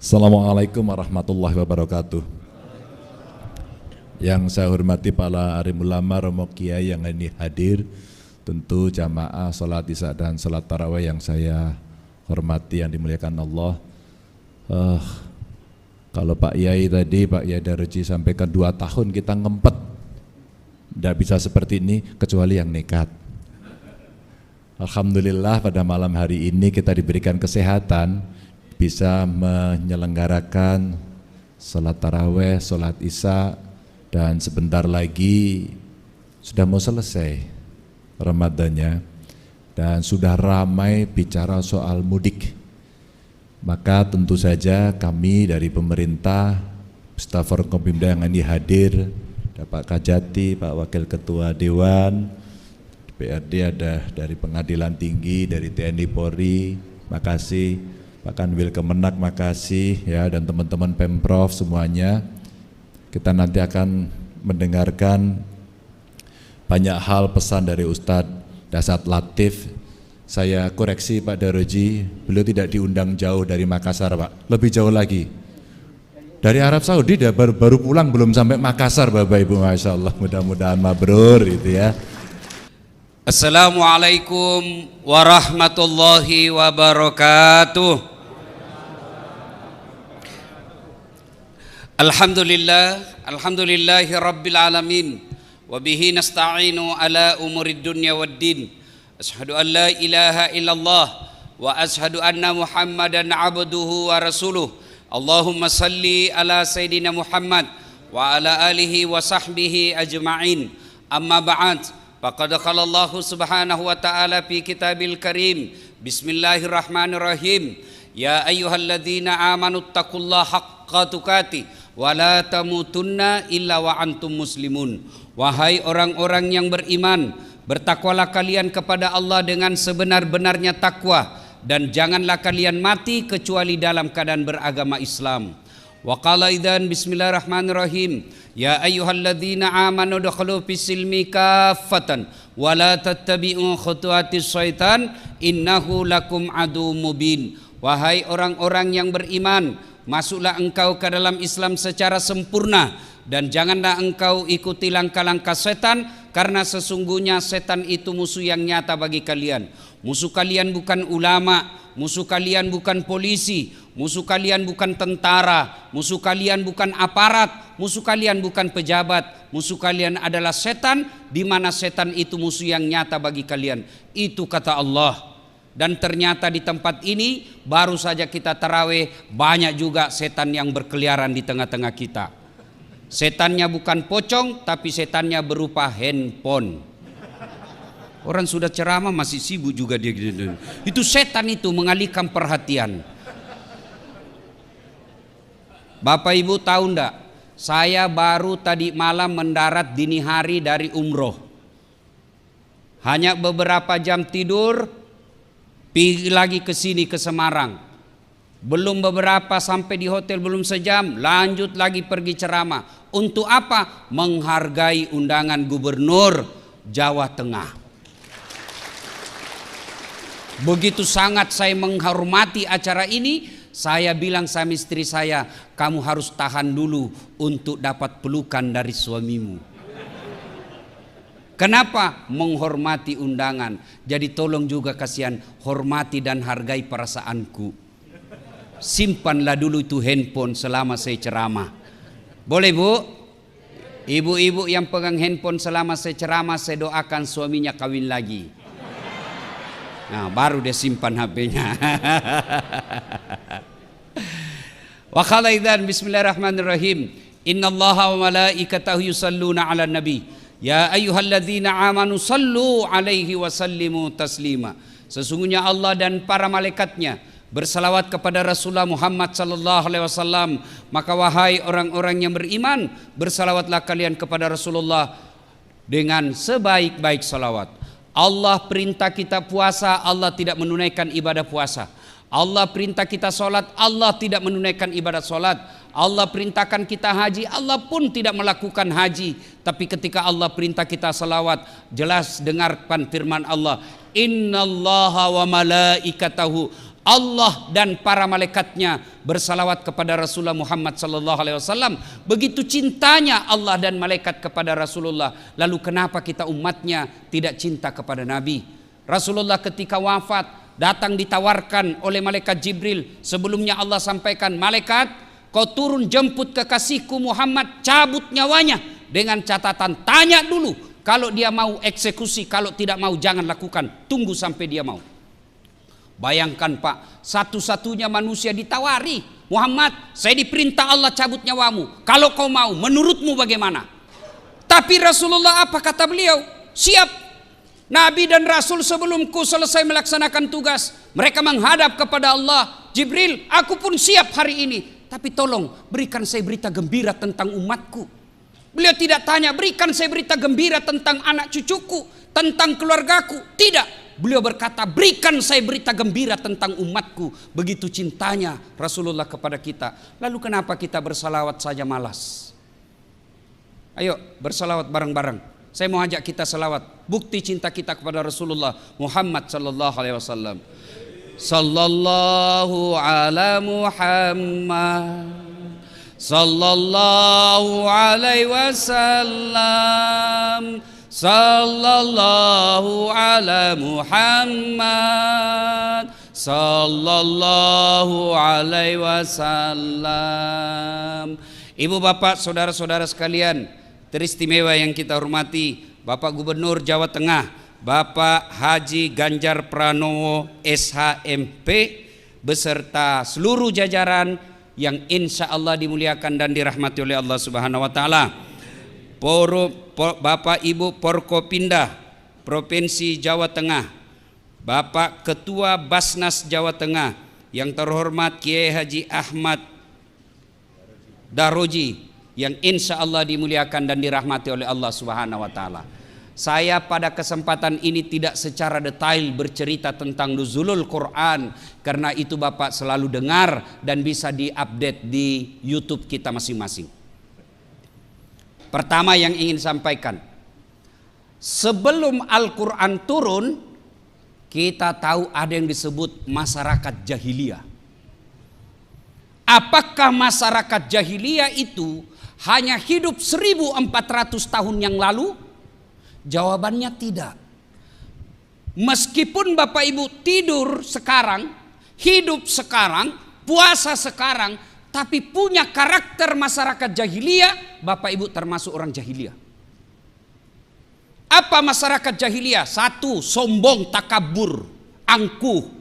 Assalamualaikum warahmatullahi wabarakatuh. Yang saya hormati para alim ulama, romo kiai yang ini hadir, tentu jamaah salat isya dan salat tarawih yang saya hormati, yang dimuliakan Allah. Kalau Pak Yai tadi, Pak Yai Daroji sampaikan 2 tahun kita ngempet, tidak bisa seperti ini kecuali yang nekat. Alhamdulillah pada malam hari ini kita diberikan kesehatan, bisa menyelenggarakan sholat taraweh, sholat isya, dan sebentar lagi sudah mau selesai Ramadannya, dan sudah ramai bicara soal mudik. Maka tentu saja kami dari pemerintah, staf Forkompimda yang ini hadir, ada Pak Kajati, Pak Wakil Ketua Dewan, DPRD, ada dari Pengadilan Tinggi, dari TNI Polri, makasih. Pak Kanwil Kemenak, makasih ya, dan teman-teman Pemprov semuanya. Kita nanti akan mendengarkan banyak hal pesan dari Ustadz Dasat Latif. Saya koreksi Pak Daroji, beliau tidak diundang jauh dari Makassar Pak, lebih jauh lagi. Dari Arab Saudi dia baru pulang, belum sampai Makassar Bapak Ibu, Masya Allah, mudah-mudahan mabrur gitu ya. Assalamualaikum warahmatullahi wabarakatuh. Alhamdulillahi rabbil alamin, wabihi nasta'inu ala umurid dunya waddin. Ashhadu an la ilaha illallah wa ashhadu anna muhammadan abduhu wa rasuluh. Allahumma salli ala sayyidina Muhammad wa ala alihi wa sahbihi ajma'in. Amma ba'd, faqad qala Allah subhanahu wa ta'ala fi kitabil karim, bismillahirrahmanirrahim, ya ayyuhalladzina amanu taqullaha haqqa tuqatih wa la tamutunna illa wa antum muslimun. Wahai orang-orang yang beriman, bertakwalah kalian kepada Allah dengan sebenar-benarnya takwa, dan janganlah kalian mati kecuali dalam keadaan beragama Islam. Wa qala idzan bismillahirrahmanirrahim, ya ayyuhalladzina amanu dukhulu fis-silmi kaffatan wa la tattabi'u khutuwatis syaitan innahu lakum adu mubin. Wahai orang-orang yang beriman, masuklah engkau ke dalam Islam secara sempurna, dan janganlah engkau ikuti langkah-langkah setan, karena sesungguhnya setan itu musuh yang nyata bagi kalian. Musuh kalian bukan ulama, musuh kalian bukan polisi, musuh kalian bukan tentara, musuh kalian bukan aparat, musuh kalian bukan pejabat, musuh kalian adalah setan, di mana setan itu musuh yang nyata bagi kalian. Itu kata Allah. Dan ternyata di tempat ini baru saja kita tarawih, banyak juga setan yang berkeliaran di tengah-tengah kita. Setannya bukan pocong, tapi setannya berupa handphone. Orang sudah ceramah masih sibuk juga dia gitu. Itu setan itu mengalihkan perhatian. Bapak Ibu tahu enggak, saya baru tadi malam mendarat dini hari dari umroh. Hanya beberapa jam tidur, pergi lagi ke sini ke Semarang. Belum beberapa sampai di hotel, belum sejam, lanjut lagi pergi ceramah. Untuk apa? Menghargai undangan Gubernur Jawa Tengah. Begitu sangat saya menghormati acara ini, saya bilang sama istri saya, kamu harus tahan dulu untuk dapat pelukan dari suamimu. Kenapa? Menghormati undangan. Jadi tolong juga kasihan, hormati dan hargai perasaanku. Simpanlah dulu itu handphone selama saya ceramah. Boleh Bu? Ibu-ibu yang pegang handphone selama saya ceramah, saya doakan suaminya kawin lagi. Nah, baru dia simpan HP-nya. Wa qala idzan bismillahirrahmanirrahim, innallaha wa malaikatahu yusalluna 'alan nabi, ya ayyuhalladzina amanu sallu 'alaihi wa sallimu taslima. Sesungguhnya Allah dan para malaikatnya bersalawat kepada Rasulullah Muhammad sallallahu alaihi wasallam. Maka wahai orang-orang yang beriman, bersalawatlah kalian kepada Rasulullah dengan sebaik-baik salawat. Allah perintah kita puasa, Allah tidak menunaikan ibadah puasa. Allah perintah kita sholat, Allah tidak menunaikan ibadat sholat. Allah perintahkan kita haji, Allah pun tidak melakukan haji. Tapi ketika Allah perintah kita salawat, jelas dengarkan firman Allah, innallaha wa malaikatahu, Allah dan para malaikatnya bersalawat kepada Rasulullah Muhammad sallallahu alaihi wasallam. Begitu cintanya Allah dan malaikat kepada Rasulullah, lalu kenapa kita umatnya tidak cinta kepada Nabi? Rasulullah ketika wafat datang ditawarkan oleh malaikat Jibril. Sebelumnya Allah sampaikan, malaikat, kau turun jemput kekasihku Muhammad, cabut nyawanya, dengan catatan tanya dulu, kalau dia mau eksekusi, kalau tidak mau jangan lakukan, tunggu sampai dia mau. Bayangkan Pak, satu-satunya manusia ditawari, Muhammad, saya diperintah Allah cabut nyawamu, kalau kau mau, menurutmu bagaimana? Tapi Rasulullah apa kata beliau? Siap. Nabi dan Rasul sebelumku selesai melaksanakan tugas, mereka menghadap kepada Allah. Jibril, aku pun siap hari ini, tapi tolong berikan saya berita gembira tentang umatku. Beliau tidak tanya, berikan saya berita gembira tentang anak cucuku, tentang keluargaku. Tidak. Beliau berkata, berikan saya berita gembira tentang umatku. Begitu cintanya Rasulullah kepada kita. Lalu kenapa kita bersalawat saja malas? Ayo bersalawat bareng-bareng. Saya mau ajak kita salawat. Bukti cinta kita kepada Rasulullah Muhammad sallallahu alaihi wasallam. Sallallahu ala Muhammad, sallallahu alaihi wasallam, sallallahu ala Muhammad, sallallahu alaihi wasallam. Ibu bapak saudara-saudara sekalian teristimewa yang kita hormati, Bapak Gubernur Jawa Tengah Bapak Haji Ganjar Pranowo SHMP beserta seluruh jajaran yang insya Allah dimuliakan dan dirahmati oleh Allah Subhanahu wa Ta'ala. Bapak Ibu Porkopindah Provinsi Jawa Tengah, Bapak Ketua Basnas Jawa Tengah yang terhormat Kiai Haji Ahmad Daroji yang insya Allah dimuliakan dan dirahmati oleh Allah Subhanahu wa Ta'ala. Saya pada kesempatan ini tidak secara detail bercerita tentang nuzulul Quran, karena itu Bapak selalu dengar dan bisa diupdate di YouTube kita masing-masing. Pertama yang ingin sampaikan, sebelum Al-Quran turun, kita tahu ada yang disebut masyarakat jahiliyah. Apakah masyarakat jahiliyah itu hanya hidup 1400 tahun yang lalu? Jawabannya tidak. Meskipun Bapak Ibu tidur sekarang, hidup sekarang, puasa sekarang, tapi punya karakter masyarakat jahiliyah, Bapak Ibu termasuk orang jahiliyah. Apa masyarakat jahiliyah? Satu, sombong, takabur, angkuh.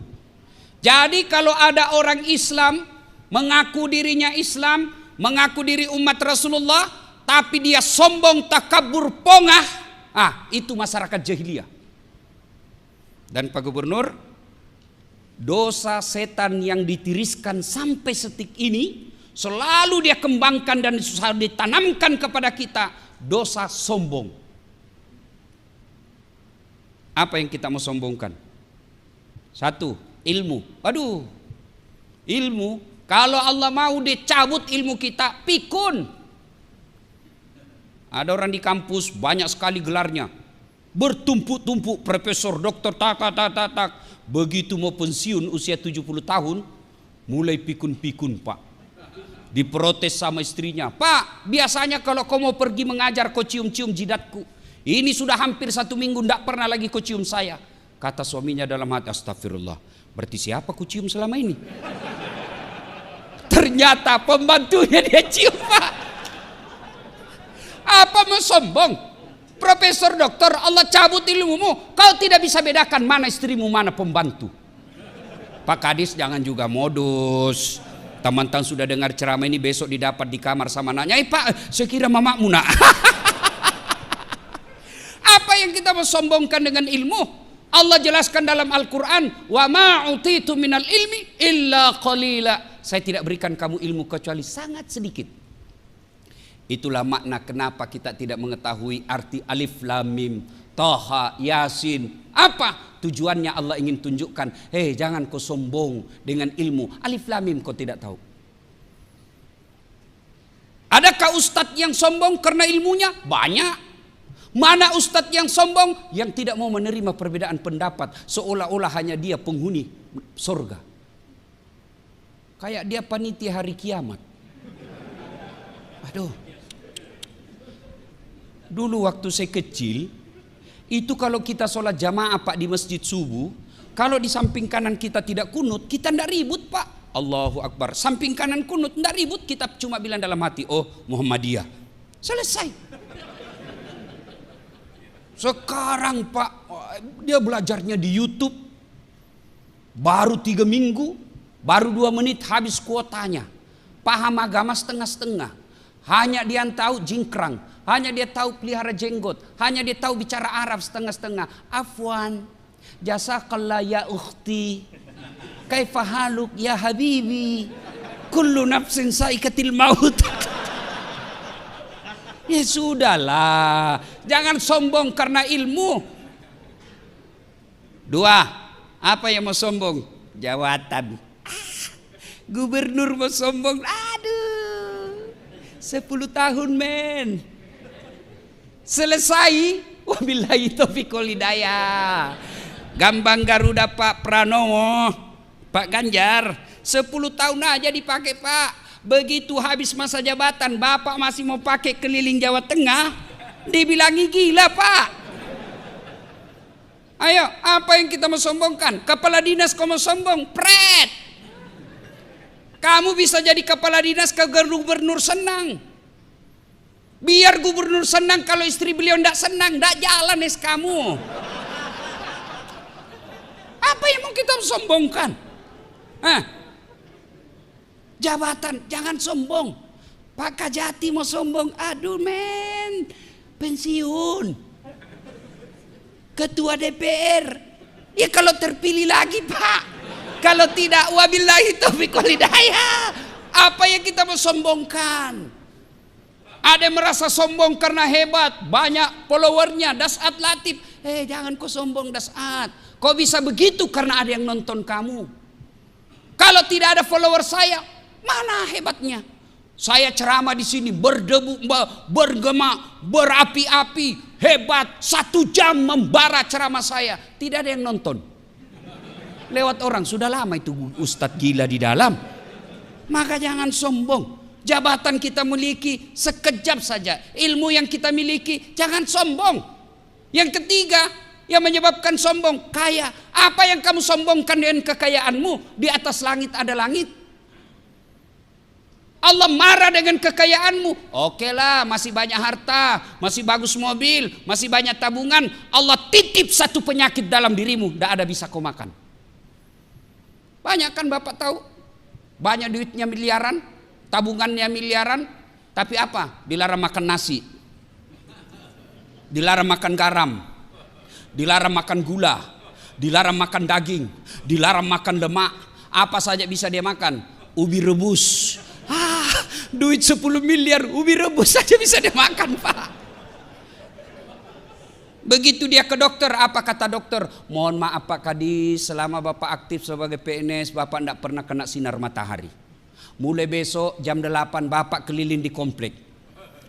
Jadi kalau ada orang Islam mengaku dirinya Islam, mengaku diri umat Rasulullah, tapi dia sombong, takabur, pongah, itu masyarakat jahiliyah. Dan Pak Gubernur, dosa setan yang ditiriskan sampai setik ini selalu dia kembangkan dan selalu ditanamkan kepada kita, dosa sombong. Apa yang kita mau sombongkan? Satu, ilmu. Aduh, ilmu. Kalau Allah mau dicabut ilmu kita, pikun. Ada orang di kampus banyak sekali gelarnya, bertumpuk-tumpuk, profesor, doktor, tak. Begitu mau pensiun usia 70 tahun, mulai pikun-pikun Pak. Diprotes sama istrinya, Pak, biasanya kalau kau mau pergi mengajar kau cium-cium jidatku. Ini sudah hampir 1 minggu tidak pernah lagi kau cium saya. Kata suaminya dalam hati, astagfirullah, berarti siapa ku cium selama ini? Ternyata pembantunya dia cium Pak. Apa mau sombong? Profesor doktor, Allah cabut ilmumu, kau tidak bisa bedakan mana istrimu mana pembantu. Pak Kadis jangan juga modus. Teman-teman sudah dengar ceramah ini, besok didapat di kamar sama nanya, Pak, saya kira mamamu nak. Apa yang kita mau sombongkan dengan ilmu? Allah jelaskan dalam Al-Quran, wa ma utitu minal ilmi illa qalila. Saya tidak berikan kamu ilmu kecuali sangat sedikit. Itulah makna kenapa kita tidak mengetahui arti alif lam mim, Toha, Yasin. Apa tujuannya? Allah ingin tunjukkan, jangan kau sombong dengan ilmu. Alif lam mim kau tidak tahu. Adakah ustadz yang sombong karena ilmunya? Banyak. Mana ustadz yang sombong yang tidak mau menerima perbedaan pendapat, seolah-olah hanya dia penghuni surga. Kayak dia panitia hari kiamat. Aduh. Dulu waktu saya kecil, itu kalau kita sholat jamaah Pak di masjid subuh, kalau di samping kanan kita tidak kunut, kita tidak ribut Pak. Allahu Akbar. Samping kanan kunut, tidak ribut. Kita cuma bilang dalam hati, oh Muhammadiyah. Selesai. Sekarang Pak, dia belajarnya di YouTube. Baru 3 minggu, baru 2 menit habis kuotanya. Paham agama setengah-setengah. Hanya dia tahu jingkrang. Hanya dia tahu pelihara jenggot. Hanya dia tahu bicara Arab setengah-setengah. Afwan, jazakallah ya ukhti. Kaifa haluk ya habibi. Kullu nafsin saikatil maut. Ya sudahlah. Jangan sombong karena ilmu. 2. Apa yang mau sombong? Jawatan. Gubernur mau sombong. Aduh. 10 tahun men. Selesai. Wabillahi taufiq wal hidayah. Gambang Garuda Pak Pranowo, Pak Ganjar, 10 tahun aja dipakai Pak. Begitu habis masa jabatan, Bapak masih mau pakai keliling Jawa Tengah, dibilangi gila Pak. Ayo, apa yang kita mau sombongkan? Kepala dinas kau mau sombong, pret. Kamu bisa jadi kepala dinas ke gubernur senang. Biar gubernur senang, kalau istri beliau tidak senang, tidak jalan kamu. Apa yang mau kita sombongkan? Jabatan, jangan sombong. Pak Kajati mau sombong, aduh men, pensiun. Ketua DPR, ya kalau terpilih lagi Pak. Kalau tidak, wabillahi taufiq wal hidayah. Apa yang kita mau sombongkan? Ada yang merasa sombong karena hebat, banyak followernya, Dasat Latif. Jangan kau sombong Dasat. Kau bisa begitu karena ada yang nonton kamu. Kalau tidak ada follower saya, mana hebatnya? Saya ceramah di sini berdebu, bergema, berapi-api, hebat. 1 jam membara ceramah saya, tidak ada yang nonton. Lewat orang, sudah lama itu Ustadz gila di dalam. Maka jangan sombong. Jabatan kita miliki sekejap saja. Ilmu yang kita miliki, jangan sombong. Yang ketiga, yang menyebabkan sombong, kaya. Apa yang kamu sombongkan dengan kekayaanmu? Di atas langit ada langit. Allah marah dengan kekayaanmu. Oke lah, masih banyak harta, masih bagus mobil, masih banyak tabungan. Allah titip satu penyakit dalam dirimu, tidak ada bisa kau makan. Banyak kan Bapak tahu? Banyak duitnya miliaran, tabungannya miliaran, tapi apa? Dilarang makan nasi, dilarang makan garam, dilarang makan gula, dilarang makan daging, dilarang makan lemak. Apa saja bisa dia makan? Ubi rebus. Duit 10 miliar, ubi rebus saja bisa dia makan Pak. Begitu dia ke dokter, apa kata dokter? Mohon maaf Pak Kadis, selama Bapak aktif sebagai PNS, Bapak tidak pernah kena sinar matahari. Mulai besok jam 8 Bapak keliling di komplek,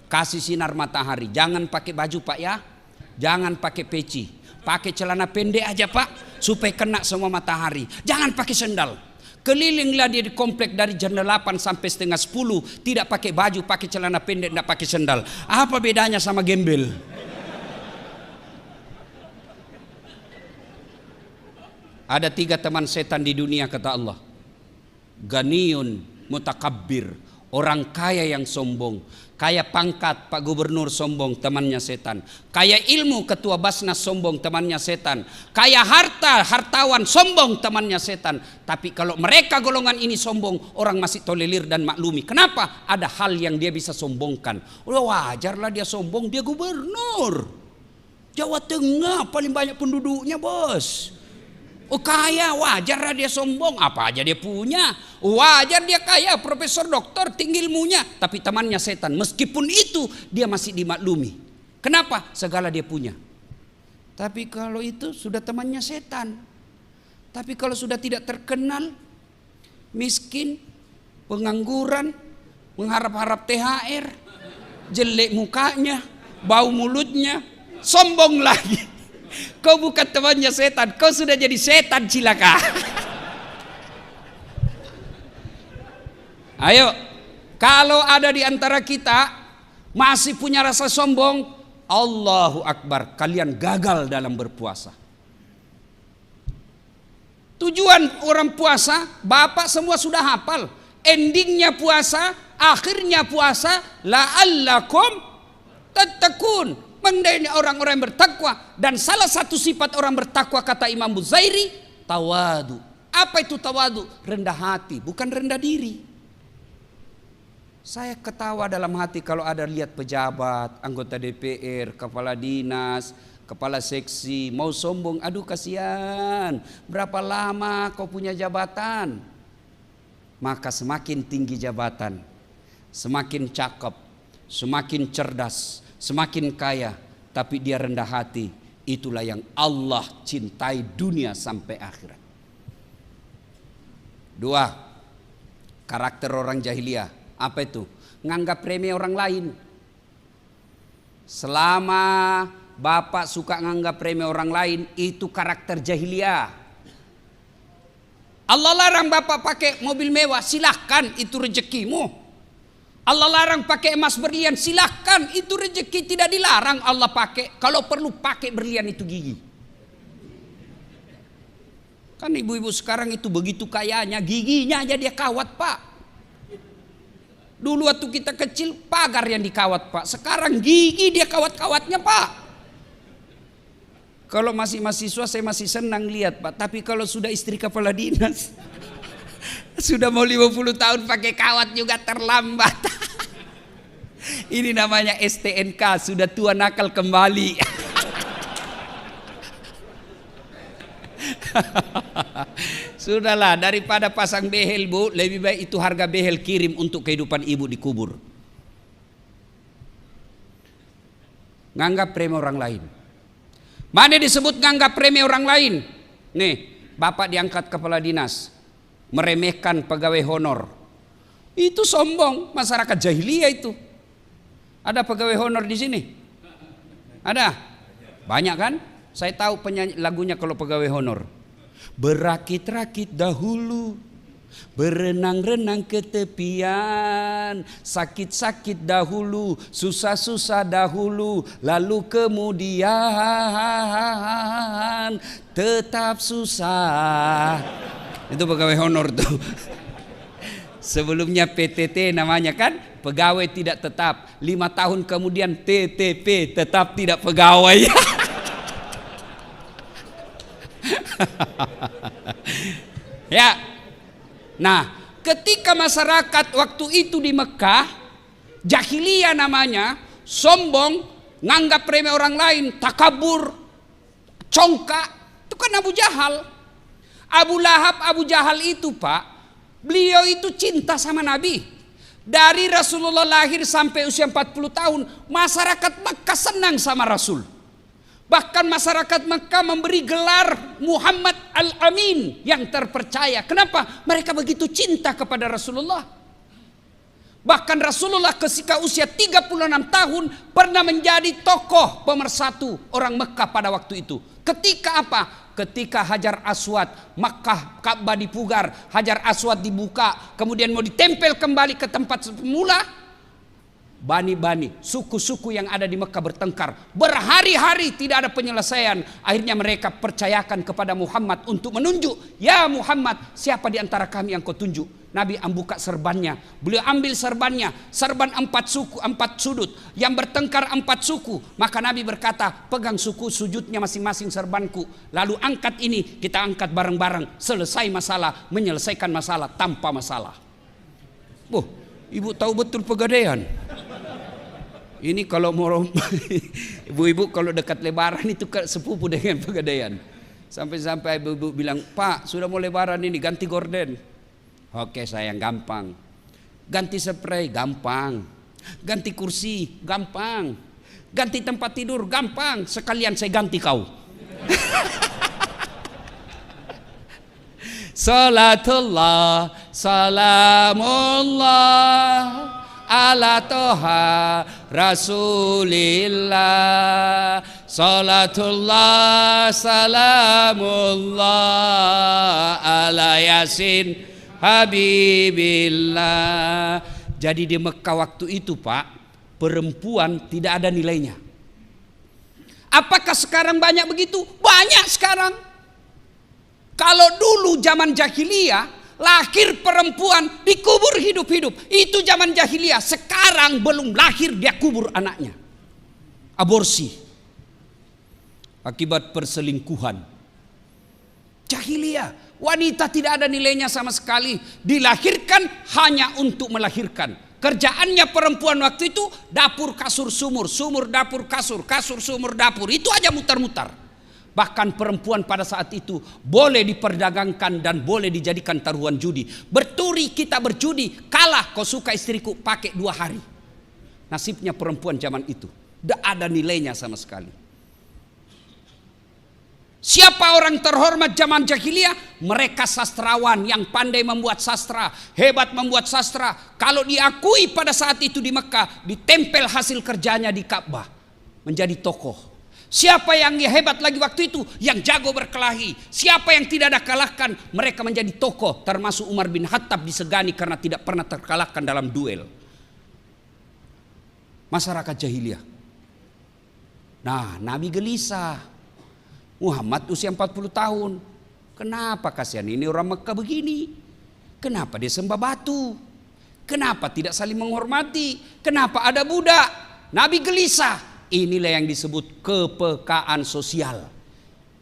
kasih sinar matahari. Jangan pakai baju Pak ya, jangan pakai peci, pakai celana pendek aja Pak, supaya kena semua matahari. Jangan pakai sendal. Kelilinglah dia di komplek dari jam 8 sampai setengah 10, tidak pakai baju, pakai celana pendek, tidak pakai sendal. Apa bedanya sama gembel? Ada 3 teman setan di dunia kata Allah. Ganiyun mutakabbir, orang kaya yang sombong. Kaya pangkat Pak Gubernur sombong, temannya setan. Kaya ilmu Ketua Basnas sombong, temannya setan. Kaya harta, hartawan sombong, temannya setan. Tapi kalau mereka golongan ini sombong, orang masih tolerir dan maklumi. Kenapa? Ada hal yang dia bisa sombongkan. Udah wajarlah dia sombong, dia gubernur Jawa Tengah, paling banyak penduduknya bos. Oh kaya, wajar dia sombong, apa aja dia punya. Wajar dia kaya, profesor, doktor, tinggi ilmunya. Tapi temannya setan, meskipun itu dia masih dimaklumi. Kenapa? Segala dia punya. Tapi kalau itu sudah temannya setan. Tapi kalau sudah tidak terkenal, miskin, pengangguran, mengharap-harap THR, jelek mukanya, bau mulutnya, sombong lagi. Kau bukan temannya setan, kau sudah jadi setan cilaka. Ayo, kalau ada di antara kita masih punya rasa sombong, Allahu Akbar, kalian gagal dalam berpuasa. Tujuan orang puasa, Bapak semua sudah hafal. Endingnya puasa, akhirnya puasa, la'allakum tattaqun, mengenai orang-orang yang bertakwa. Dan salah satu sifat orang bertakwa kata Imam Buzairi, tawadu. Apa itu tawadu? Rendah hati, bukan rendah diri. Saya ketawa dalam hati kalau ada lihat pejabat, anggota DPR, kepala dinas, kepala seksi mau sombong. Aduh kasihan, berapa lama kau punya jabatan? Maka semakin tinggi jabatan, semakin cakep, semakin cerdas, semakin kaya, tapi dia rendah hati. Itulah yang Allah cintai dunia sampai akhirat. 2. Karakter orang jahiliyah. Apa itu? Nganggap remeh orang lain. Selama Bapak suka nganggap remeh orang lain, itu karakter jahiliyah. Allah larang Bapak pakai mobil mewah, silahkan, itu rezekimu. Allah larang pakai emas berlian, silahkan, itu rezeki, tidak dilarang Allah pakai. Kalau perlu pakai berlian itu gigi. Kan ibu-ibu sekarang itu begitu kayanya, giginya aja dia kawat Pak. Dulu waktu kita kecil pagar yang dikawat Pak, sekarang gigi dia kawat-kawatnya Pak. Kalau masih mahasiswa saya masih senang lihat Pak, tapi kalau sudah istri kepala dinas sudah mau 50 tahun pakai kawat juga terlambat. Ini namanya STNK, sudah tua nakal kembali. Sudahlah, daripada pasang behel Bu, lebih baik itu harga behel kirim untuk kehidupan ibu dikubur. Nganggap remeh orang lain. Mana disebut nganggap remeh orang lain? Nih, Bapak diangkat kepala dinas, meremehkan pegawai honor. Itu sombong, masyarakat jahiliyah itu. Ada pegawai honor di sini? Ada? Banyak kan? Saya tahu penyanyi lagunya kalau pegawai honor. Berakit-rakit dahulu, berenang-renang ke tepian, sakit-sakit dahulu, susah-susah dahulu, lalu kemudian tetap susah. Itu pegawai honor tuh. Sebelumnya PTT namanya kan, pegawai tidak tetap. 5 tahun kemudian TTP, tetap tidak pegawai. Ya. Nah, ketika masyarakat waktu itu di Mekah, jahiliyah namanya, sombong, nganggap remeh orang lain, takabur, congkak, itu kan Abu Jahal. Abu Lahab, Abu Jahal itu Pak, beliau itu cinta sama Nabi. Dari Rasulullah lahir sampai usia 40 tahun, masyarakat Mekah senang sama Rasul. Bahkan masyarakat Mekah memberi gelar Muhammad Al-Amin, yang terpercaya. Kenapa? Mereka begitu cinta kepada Rasulullah. Bahkan Rasulullah ketika usia 36 tahun pernah menjadi tokoh pemersatu orang Mekah pada waktu itu. Ketika apa? Ketika Hajar Aswad, Makkah, Ka'bah dipugar, Hajar Aswad dibuka, kemudian mau ditempel kembali ke tempat semula. Bani-bani, suku-suku yang ada di Mekah bertengkar. Berhari-hari tidak ada penyelesaian. Akhirnya mereka percayakan kepada Muhammad untuk menunjuk. Ya Muhammad, siapa di antara kami yang kau tunjuk? Nabi buka serbannya. Beliau ambil serbannya. Serban 4 suku, 4 sudut. Yang bertengkar 4 suku. Maka Nabi berkata, pegang suku sujudnya masing-masing serbanku. Lalu angkat ini, kita angkat bareng-bareng. Selesai masalah, menyelesaikan masalah tanpa masalah. Ibu tahu betul Pegadaian. Ini kalau mau ibu-ibu kalau dekat lebaran itu sepupu dengan Pegadaian. Sampai-sampai ibu-ibu bilang, Pak sudah mau lebaran ini ganti gorden. Oke sayang, gampang. Ganti spray gampang. Ganti kursi gampang. Ganti tempat tidur gampang. Sekalian saya ganti kau. Salatullah, salamullah ala toha rasulillah. Salatullah salamullah ala yasin habibillah. Jadi di Mekah waktu itu Pak, perempuan tidak ada nilainya. Apakah sekarang banyak begitu? Banyak sekarang. Kalau dulu zaman jahiliyah, lahir perempuan dikubur hidup-hidup. Itu zaman jahiliyah. Sekarang belum lahir dia kubur anaknya. Aborsi. Akibat perselingkuhan. Jahiliyah. Wanita tidak ada nilainya sama sekali. Dilahirkan hanya untuk melahirkan. Kerjaannya perempuan waktu itu dapur kasur sumur, sumur dapur kasur, kasur sumur dapur. Itu aja mutar-mutar. Bahkan perempuan pada saat itu boleh diperdagangkan dan boleh dijadikan taruhan judi. Berturi kita berjudi, kalah kau suka istriku, pakai 2 hari. Nasibnya perempuan zaman itu. Tidak ada nilainya sama sekali. Siapa orang terhormat zaman jahiliyah? Mereka sastrawan yang pandai membuat sastra, hebat membuat sastra. Kalau diakui pada saat itu di Mekah, ditempel hasil kerjanya di Ka'bah, menjadi tokoh. Siapa yang hebat lagi waktu itu? Yang jago berkelahi. Siapa yang tidak ada kalahkan? Mereka menjadi tokoh, termasuk Umar bin Khattab disegani karena tidak pernah terkalahkan dalam duel. Masyarakat jahiliyah. Nah, Nabi gelisah. Muhammad usia 40 tahun. Kenapa kasihan ini orang Mekah begini? Kenapa dia sembah batu? Kenapa tidak saling menghormati? Kenapa ada budak? Nabi gelisah. Inilah yang disebut kepekaan sosial.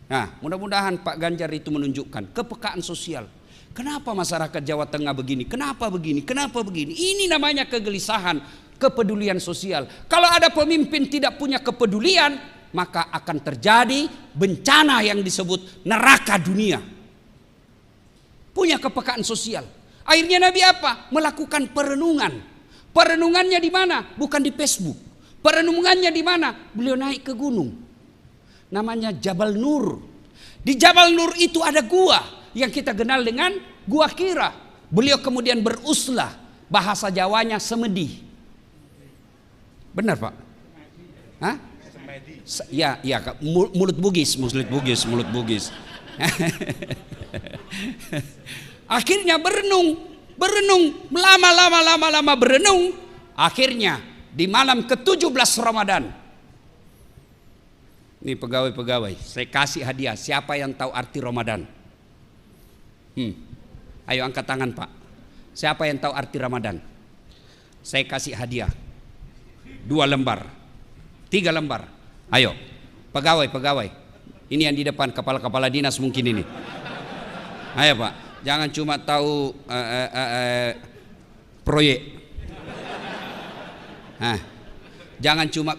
Nah, mudah-mudahan Pak Ganjar itu menunjukkan kepekaan sosial. Kenapa masyarakat Jawa Tengah begini? Kenapa begini? Kenapa begini? Ini namanya kegelisahan, kepedulian sosial. Kalau ada pemimpin tidak punya kepedulian, maka akan terjadi bencana yang disebut neraka dunia. Punya kepekaan sosial. Akhirnya Nabi apa? Melakukan perenungan. Perenungannya di mana? Bukan di Facebook. Perenungannya di mana? Beliau naik ke gunung. Namanya Jabal Nur. Di Jabal Nur itu ada gua yang kita kenal dengan Gua Hira. Beliau kemudian beruslah. Bahasa Jawanya semedi. Benar Pak? Hah? Ya, mulut Bugis. Akhirnya berenung, lama berenung. Akhirnya di malam ke-17 Ramadan. Ini pegawai-pegawai, saya kasih hadiah. Siapa yang tahu arti Ramadan? Ayo angkat tangan Pak. Siapa yang tahu arti Ramadan? Saya kasih hadiah 2 lembar, 3 lembar. Ayo, pegawai. Ini yang di depan, kepala-kepala dinas mungkin ini. Ayo Pak, jangan cuma tahu proyek. Jangan cuma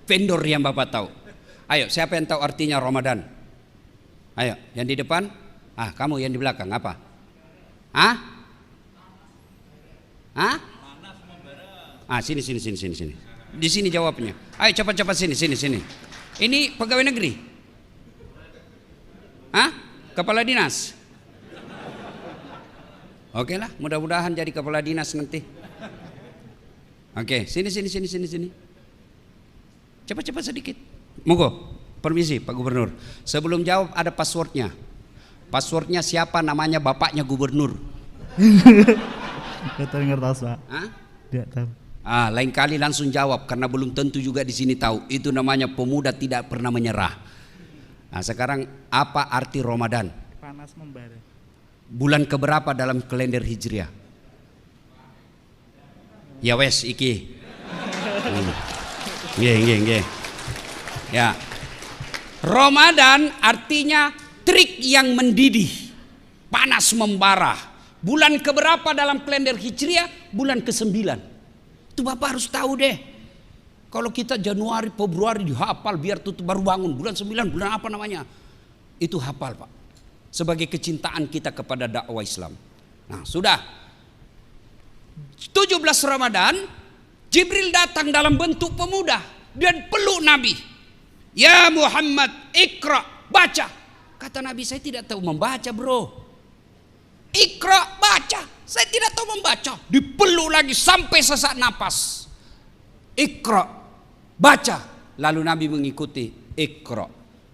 vendor yang Bapak tahu. Ayo, siapa yang tahu artinya Ramadan? Ayo, yang di depan. Kamu yang di belakang apa? Sini. Di sini jawabnya. Ayo cepat sini. Ini pegawai negeri? Kepala dinas? Oke lah, mudah-mudahan jadi kepala dinas nanti. Oke, sini. Cepat sedikit. Monggo, permisi Pak Gubernur. Sebelum jawab ada passwordnya. Passwordnya siapa namanya bapaknya gubernur? Tidak ngerti Pak. Tidak tahu. Lain kali langsung jawab karena belum tentu juga di sini tahu. Itu namanya pemuda tidak pernah menyerah. Sekarang apa arti Ramadan? Panas membara. Bulan keberapa dalam kalender Hijriah? Ya wes iki. Nggih. Ya. Ramadan artinya terik yang mendidih. Panas membara. Bulan keberapa dalam kalender Hijriah? Bulan ke-9. Itu Bapak harus tahu deh. Kalau kita Januari, Februari dihafal biar tutup baru bangun. Bulan 9, bulan apa namanya? Itu hafal Pak. Sebagai kecintaan kita kepada dakwah Islam. Nah sudah. 17 Ramadan, Jibril datang dalam bentuk pemuda. Dan peluk Nabi. Ya Muhammad, ikra, baca. Kata Nabi, saya tidak tahu membaca bro. Ikra, baca. Saya tidak tahu membaca. Dipeluk lagi sampai sesak napas. Ikra, baca. Lalu Nabi mengikuti. Ikra,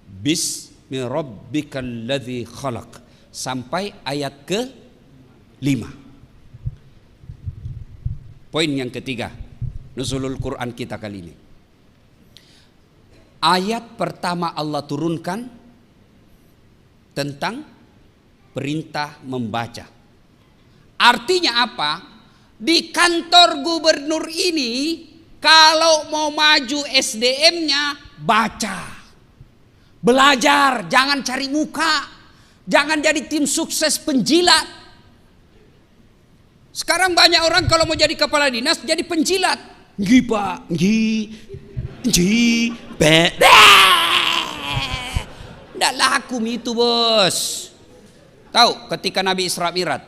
bismi rabbikal ladzi khalaq. Sampai ayat ke Poin yang ketiga, nuzulul Quran kita kali ini. Ayat pertama Allah turunkan tentang perintah membaca. Artinya apa? Di kantor gubernur ini kalau mau maju SDM-nya baca. Belajar, jangan cari muka. Jangan jadi tim sukses penjilat. Sekarang banyak orang kalau mau jadi kepala dinas jadi penjilat. Ngi pak, ngi, nggak laku itu bos. Tahu ketika Nabi Isra Mi'raj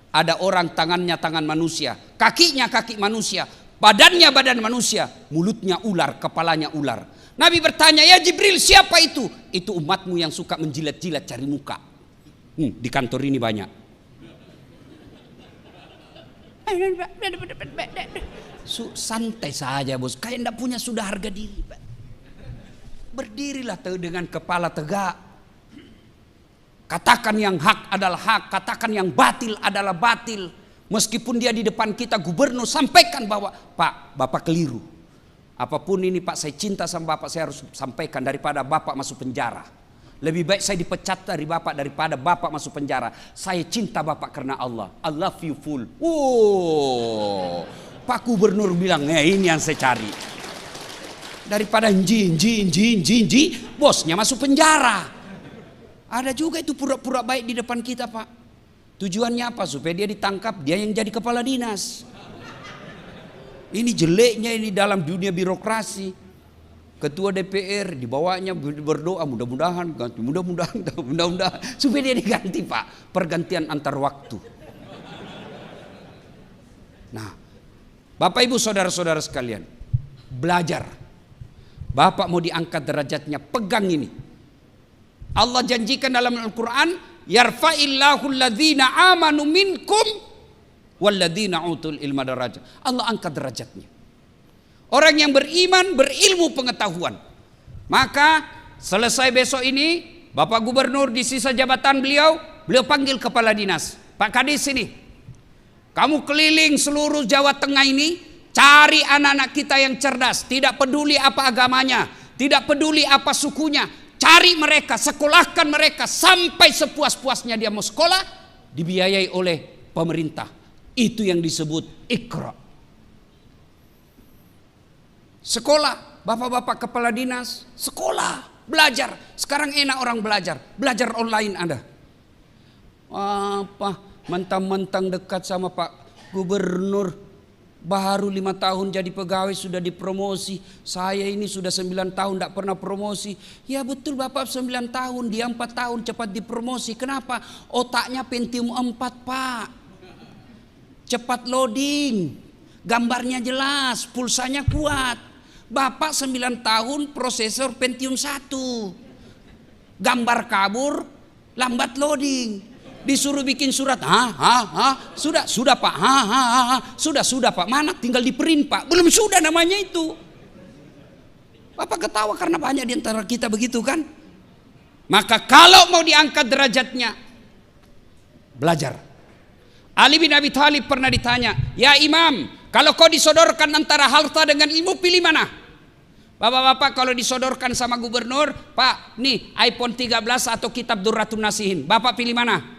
ada orang tangannya tangan manusia, kakinya kaki manusia, badannya badan manusia, mulutnya ular, kepalanya ular. Nabi bertanya, ya Jibril siapa itu? Itu umatmu yang suka menjilat-jilat cari muka. Di kantor ini banyak. Santai saja bos, kayak tidak punya sudah harga diri. Berdirilah dengan kepala tegak. Katakan yang hak adalah hak, katakan yang batil adalah batil. Meskipun dia di depan kita gubernur, sampaikan bahwa Pak, Bapak keliru. Apapun ini Pak, saya cinta sama Bapak, saya harus sampaikan daripada Bapak masuk penjara. Lebih baik saya dipecat dari Bapak daripada Bapak masuk penjara. Saya cinta Bapak karena Allah. I love you full. Pak Gubernur bilang, ini yang saya cari. Daripada bosnya masuk penjara. Ada juga itu pura-pura baik di depan kita Pak. Tujuannya apa? Supaya dia ditangkap, dia yang jadi kepala dinas. Ini jeleknya ini dalam dunia birokrasi. Ketua DPR dibawanya berdoa mudah-mudahan ganti, mudah-mudahan supaya dia diganti Pak. Pergantian antar waktu. Nah, Bapak Ibu saudara-saudara sekalian, belajar. Bapak mau diangkat derajatnya, pegang ini. Allah janjikan dalam Al-Quran, yarfa'illahu alladhina amanu minkum walladzina utul ilma darajat. Allah angkat derajatnya. Orang yang beriman, berilmu pengetahuan. Maka selesai besok ini, Bapak Gubernur di sisa jabatan beliau panggil kepala dinas. Pak Kadis ini, kamu keliling seluruh Jawa Tengah ini, cari anak-anak kita yang cerdas. Tidak peduli apa agamanya, tidak peduli apa sukunya. Cari mereka, sekolahkan mereka sampai sepuas-puasnya dia mau sekolah, dibiayai oleh pemerintah. Itu yang disebut Iqra. Sekolah, bapak-bapak kepala dinas, sekolah, belajar. Sekarang enak orang belajar online ada. Apa, mentang-mentang dekat sama Pak Gubernur, baru 5 tahun jadi pegawai sudah dipromosi. Saya ini sudah 9 tahun tidak pernah promosi. Ya betul Bapak 9 tahun, dia 4 tahun cepat dipromosi. Kenapa? Otaknya Pentium 4 Pak. Cepat loading, gambarnya jelas, pulsanya kuat. Bapak 9 tahun prosesor Pentium 1. Gambar kabur, lambat loading. Disuruh bikin surat, sudah Pak, sudah Pak, mana tinggal di print Pak, belum sudah namanya itu. Bapak ketawa karena banyak di antara kita begitu kan. Maka kalau mau diangkat derajatnya, belajar. Ali bin Abi Thalib pernah ditanya, ya Imam, kalau kau disodorkan antara harta dengan ilmu, pilih mana? Bapak-bapak kalau disodorkan sama gubernur, Pak, nih iPhone 13 atau kitab Durratun Nasihin, Bapak pilih mana?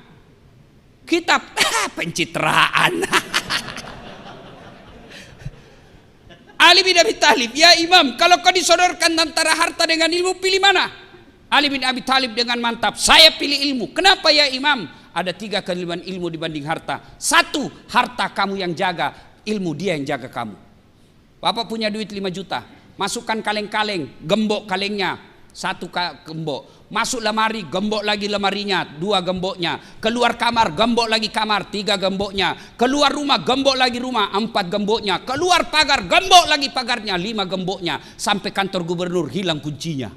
Kitab, pencitraan. Ali bin Abi Thalib, ya Imam, kalau kau disodorkan antara harta dengan ilmu, pilih mana? Ali bin Abi Thalib dengan mantap, saya pilih ilmu. Kenapa ya Imam? Ada 3 kelebihan ilmu dibanding harta. 1, harta kamu yang jaga, ilmu dia yang jaga kamu. Bapak punya duit 5 juta, masukkan kaleng-kaleng, gembok kalengnya, 1 gembok. Masuk lemari, gembok lagi lemarinya, 2 gemboknya. Keluar kamar, gembok lagi kamar, 3 gemboknya. Keluar rumah, gembok lagi rumah, 4 gemboknya. Keluar pagar, gembok lagi pagarnya, 5 gemboknya. Sampai kantor gubernur hilang kuncinya.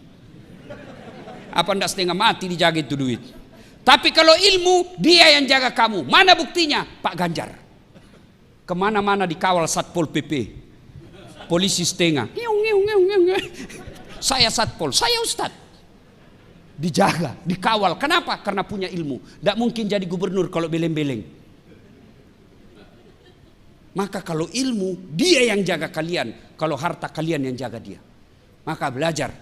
Apa enggak setengah mati dijaga itu duit? Tapi kalau ilmu, dia yang jaga kamu. Mana buktinya? Pak Ganjar. Kemana-mana dikawal Satpol PP. Polisi setengah. Saya Satpol, saya Ustadz. Dijaga, dikawal. Kenapa? Karena punya ilmu. Tidak mungkin jadi gubernur kalau beleng-beleng. Maka kalau ilmu, dia yang jaga kalian. Kalau harta, kalian yang jaga dia. Maka belajar.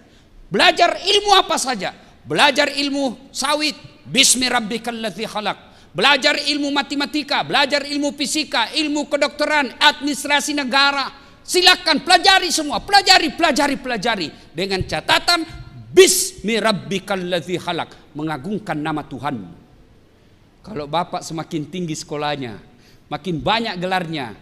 Belajar ilmu apa saja. Belajar ilmu sawit. Bismi rabbikal ladzi khalaq. Belajar ilmu matematika. Belajar ilmu fisika. Ilmu kedokteran. Administrasi negara. Silakan pelajari semua. Pelajari. Dengan catatan Bismi rabbikal ladzi khalaq. Mengagungkan nama Tuhan. Kalau bapak semakin tinggi sekolahnya, makin banyak gelarnya,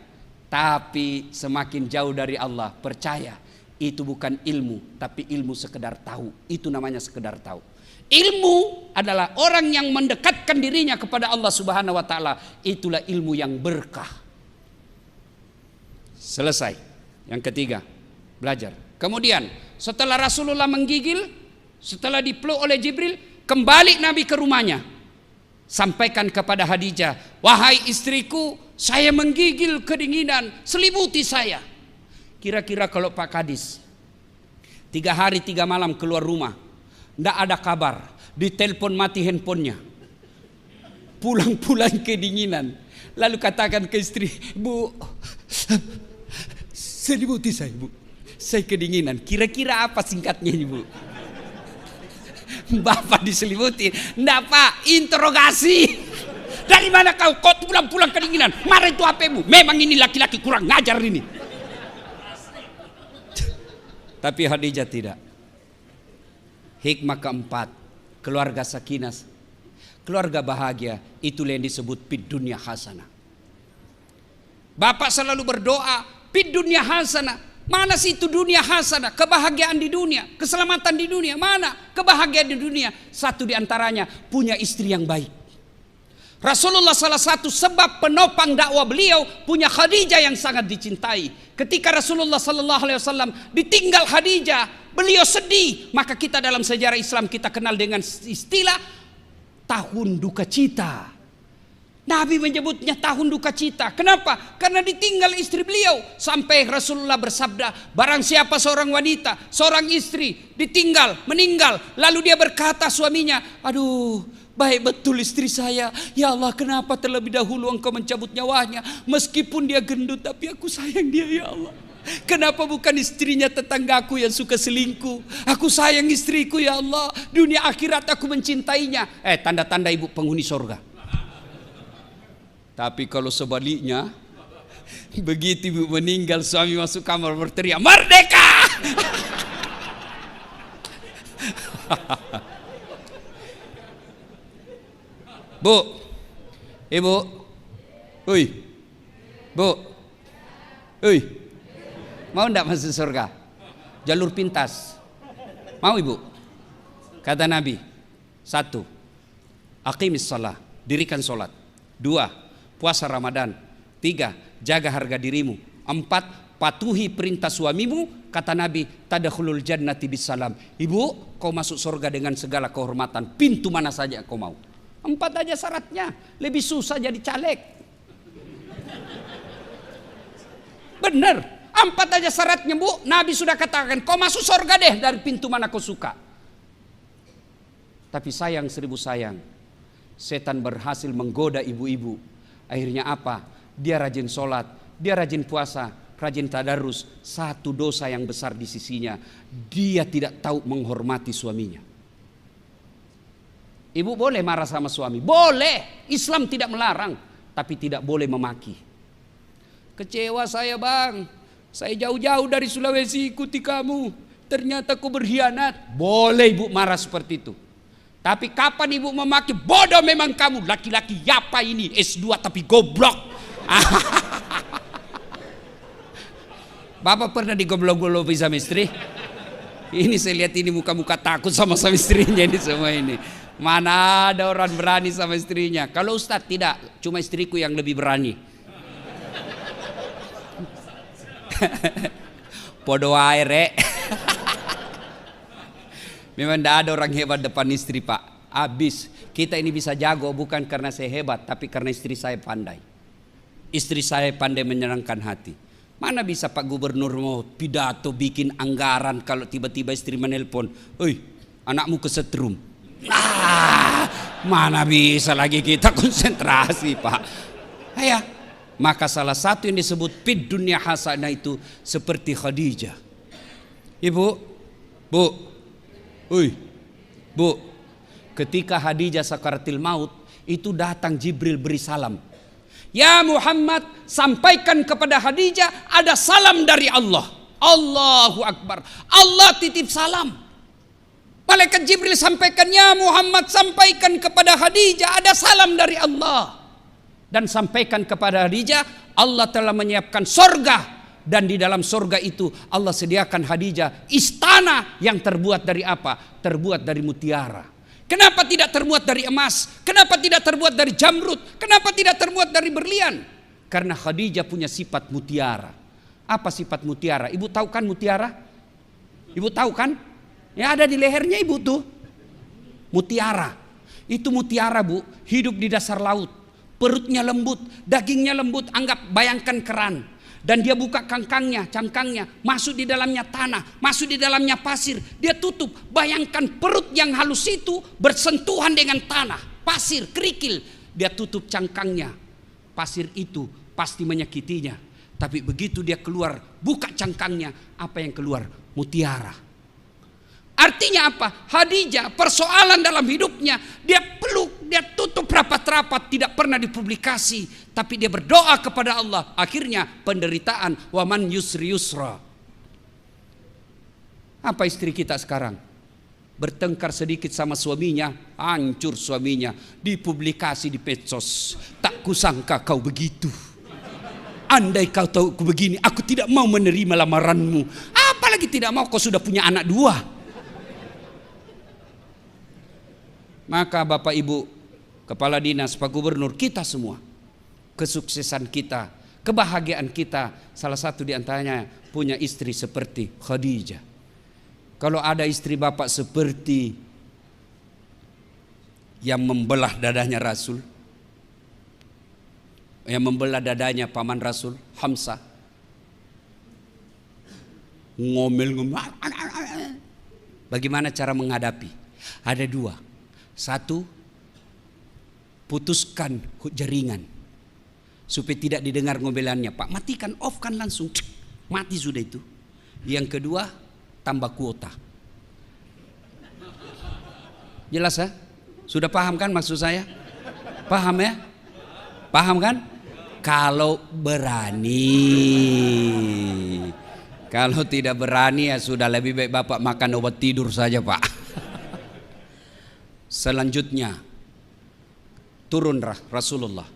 tapi semakin jauh dari Allah, percaya itu bukan ilmu, tapi ilmu sekedar tahu. Itu namanya sekedar tahu. Ilmu adalah orang yang mendekatkan dirinya kepada Allah Subhanahu wa taala. Itulah ilmu yang berkah. Selesai. Yang ketiga, belajar. Kemudian setelah Rasulullah menggigil, setelah dipeluk oleh Jibril, kembali Nabi ke rumahnya. Sampaikan kepada Khadijah, wahai istriku, saya menggigil kedinginan, selimuti saya. Kira-kira kalau Pak Kadis 3 hari 3 malam keluar rumah, tidak ada kabar, ditelepon mati handphonenya, pulang-pulang kedinginan, lalu katakan ke istri, Bu, selimuti saya, Bu, saya kedinginan. Kira-kira apa singkatnya, Bu? Bapak diselimuti. Enggak, Pak, interogasi. Dari mana kau pulang-pulang kedinginan? Marah itu HPmu. Memang ini laki-laki kurang ngajar ini. Tapi Khadijah tidak. Hikmah keempat, keluarga sakinah, keluarga bahagia, itulah yang disebut fid dunya hasanah. Bapak selalu berdoa, fid dunya hasanah. Mana sih itu dunia hasanah, kebahagiaan di dunia, keselamatan di dunia, mana kebahagiaan di dunia? Satu di antaranya punya istri yang baik. Rasulullah salah satu sebab penopang dakwah beliau punya Khadijah yang sangat dicintai. Ketika Rasulullah sallallahu alaihi wasallam ditinggal Khadijah, beliau sedih. Maka kita dalam sejarah Islam kita kenal dengan istilah tahun duka cita. Nabi menyebutnya tahun duka cita. Kenapa? Karena ditinggal istri beliau. Sampai Rasulullah bersabda, barang siapa seorang wanita, seorang istri ditinggal, meninggal, lalu dia berkata suaminya, aduh, baik betul istri saya. Ya Allah, kenapa terlebih dahulu engkau mencabut nyawanya? Meskipun dia gendut, tapi aku sayang dia, ya Allah. Kenapa bukan istrinya tetanggaku yang suka selingkuh? Aku sayang istriku, ya Allah. Dunia akhirat aku mencintainya. Tanda-tanda ibu penghuni surga. Tapi kalau sebaliknya, begitu ibu meninggal, suami masuk kamar berteriak, merdeka! Bu, ibu, bu, mau ndak masuk surga? Jalur pintas, mau ibu? Kata Nabi, 1, aqimis shalah, dirikan sholat. 2, puasa Ramadan. 3, jaga harga dirimu. 4, patuhi perintah suamimu. Kata Nabi, tadkhulul jannati bisalam. Ibu, kau masuk surga dengan segala kehormatan. Pintu mana saja kau mau. 4 aja syaratnya. Lebih susah jadi caleg. Benar. 4 aja syaratnya, Bu. Nabi sudah katakan, kau masuk surga deh dari pintu mana kau suka. Tapi sayang 1000 sayang, setan berhasil menggoda ibu-ibu. Akhirnya apa? Dia rajin sholat, dia rajin puasa, rajin tadarus. Satu dosa yang besar di sisinya, dia tidak tahu menghormati suaminya. Ibu boleh marah sama suami, boleh. Islam tidak melarang, tapi tidak boleh memaki. Kecewa saya, Bang, saya jauh-jauh dari Sulawesi ikuti kamu, ternyata kau berkhianat. Boleh ibu marah seperti itu. Tapi kapan ibu memaki, bodoh memang kamu, laki-laki apa ini, S2 tapi goblok. Bapak pernah digoblok-goblok sama istri? Ini saya lihat ini muka-muka takut sama istrinya ini semua ini. Mana ada orang berani sama istrinya? Kalau Ustadz tidak, cuma istriku yang lebih berani. Podo air. Memang tidak ada orang hebat depan istri, Pak. Habis. Kita ini bisa jago bukan karena saya hebat, tapi karena istri saya pandai. Istri saya pandai menyenangkan hati. Mana bisa Pak Gubernur mau pidato bikin anggaran kalau tiba-tiba istri menelpon, "Oi, anakmu kesetrum." Mana bisa lagi kita konsentrasi, Pak. Ayah, Maka salah satu yang disebut fid dunya hasanah itu seperti Khadijah. Ibu, Bu, Bu, ketika Khadijah sakaratil maut, itu datang Jibril beri salam. Ya Muhammad, sampaikan kepada Khadijah ada salam dari Allah. Allahu Akbar. Allah titip salam. Malaikat Jibril sampaikan, ya Muhammad, sampaikan kepada Khadijah ada salam dari Allah. Dan sampaikan kepada Khadijah, Allah telah menyiapkan sorga. Dan di dalam sorga itu Allah sediakan Khadijah istana yang terbuat dari apa? Terbuat dari mutiara. Kenapa tidak terbuat dari emas? Kenapa tidak terbuat dari jamrud? Kenapa tidak terbuat dari berlian? Karena Khadijah punya sifat mutiara. Apa sifat mutiara? Ibu tahu kan mutiara? Ibu tahu kan? Ya ada di lehernya ibu tuh. Mutiara. Itu mutiara, Bu, hidup di dasar laut. Perutnya lembut, dagingnya lembut, bayangkan keran. Dan dia buka cangkangnya, masuk di dalamnya tanah, masuk di dalamnya pasir. Dia tutup, bayangkan perut yang halus itu bersentuhan dengan tanah, pasir, kerikil. Dia tutup cangkangnya, pasir itu pasti menyakitinya. Tapi begitu dia keluar, buka cangkangnya, apa yang keluar? Mutiara. Artinya apa? Khadijah persoalan dalam hidupnya, dia peluk, dia tutup rapat-rapat, tidak pernah dipublikasi, tapi dia berdoa kepada Allah. Akhirnya penderitaan, waman yusri yusra. Apa istri kita sekarang? Bertengkar sedikit sama suaminya, hancur suaminya, dipublikasi di medsos. Tak kusangka kau begitu. Andai kau tahu aku begini, aku tidak mau menerima lamaranmu. Apalagi tidak mau, kau sudah punya anak 2. Maka Bapak Ibu Kepala Dinas, Pak Gubernur, kita semua, kesuksesan kita, kebahagiaan kita, salah satu diantaranya punya istri seperti Khadijah. Kalau ada istri Bapak seperti yang membelah dadanya Rasul, yang membelah dadanya paman Rasul, Hamzah, ngomel-ngomel, bagaimana cara menghadapi? Ada 2. 1, putuskan jaringan supaya tidak didengar ngomelannya. Pak, matikan, off kan langsung, mati sudah itu. Yang kedua, tambah kuota. Jelas ya? Sudah paham kan maksud saya? Paham ya? Paham kan? Kalau berani. Kalau tidak berani ya sudah, lebih baik Bapak makan obat tidur saja, Pak. Selanjutnya turunlah Rasulullah